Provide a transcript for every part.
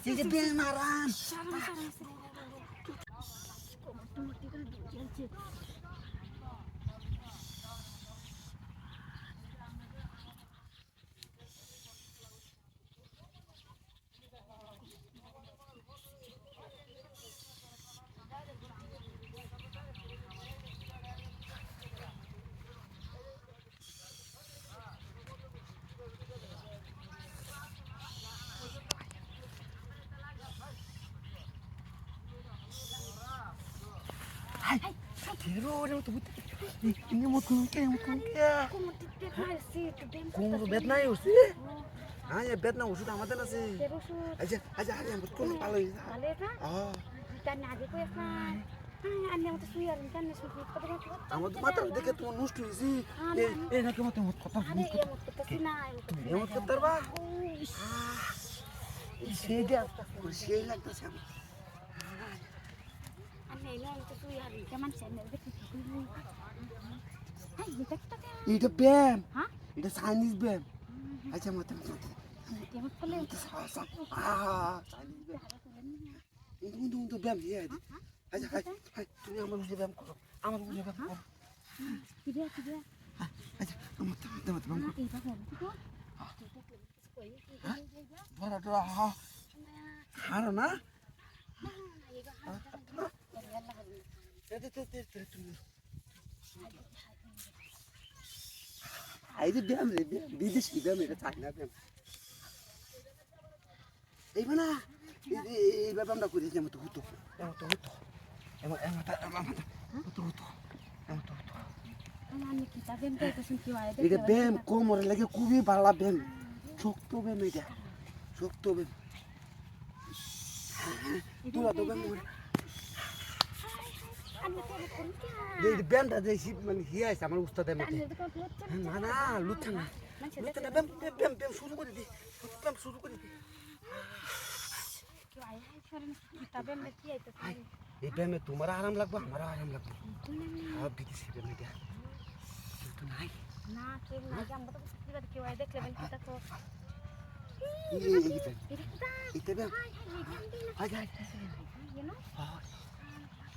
এই যে বেমারান Pero orang tu betul. Ini mau tungke. Kau bet na usi. Ah ya bet na usi dah mata nasi. Aja hari yang betul kalau ini. Ah. Tanya aja kau kan. Anda mau tuh yang kan nasi kita dengan kita. Amat tu mata dekat tu nustu isi. Nak kamu tu mut kotor. Ada yang mau kita sih nah. Yang mut kotor bah. Ah. Isi dia. Isi lagi tu siapa? এটা ব্যায়াম এটা Chinese ব্যায়াম আচ্ছা মত কিন্তু ব্যায়াম দিয়ে আচ্ছা তুমি আমার বুঝে ব্যায়াম করো আমার বুঝে ব্যায়াম করো আচ্ছা আমার ব্যায়াম করো ধরা ধরা হারো না আইরে ব্যায়াম রে বিদেশি ব্যায়াম এটা চাইনা ব্যায়াম এইবা না এই ব্যায়ামটা করি যেমন তো হতো এটা ব্যায়াম কোমরে লাগে খুবই ভালো ব্যায়াম শক্ত ব্যায়াম এটা শক্ত ব্যায়াম তোরা তো ব্যায়াম এই ব্যায়ামটা যে মানে হিয়া আছে আমার উস্তাদের মধ্যে না লুচ্ছা না ব্যায়াম শুরু করে দি ব্যায়াম শুরু করে দি এই ব্যায়ামে তোমার আরাম লাগবে আমার আরাম লাগবে সব বিদেশি ব্যায়াম এটা কিন্তু নাই না কেউ নাই আমরা তো কিবা কেউ আই দেখলে বেল কিটা তো এটা ব্যায়াম হাই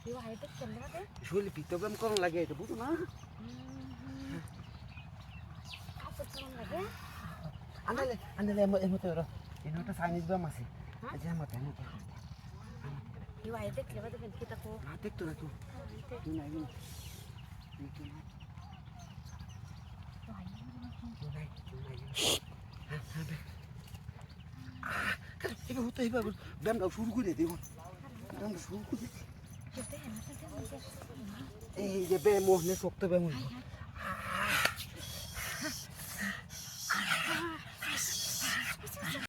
কেউ আই দেখলে না শরীরে পিত্ত ব্যায়াম করন লাগে এটা বুঝো না আনলে এমতে ওরা এনটা চাইনিজ ব্যায়াম আছে আজ এমতে কেউ আই দেখলে বেল কিটা তো দেখতো না তুই নাই এবার হতো এবার ব্যায়ামটা শুরু করে দেব ব্যায়ামটা শুরু করে এই যে ব্যায়াম মোহনে শক্ত ব্যায়াম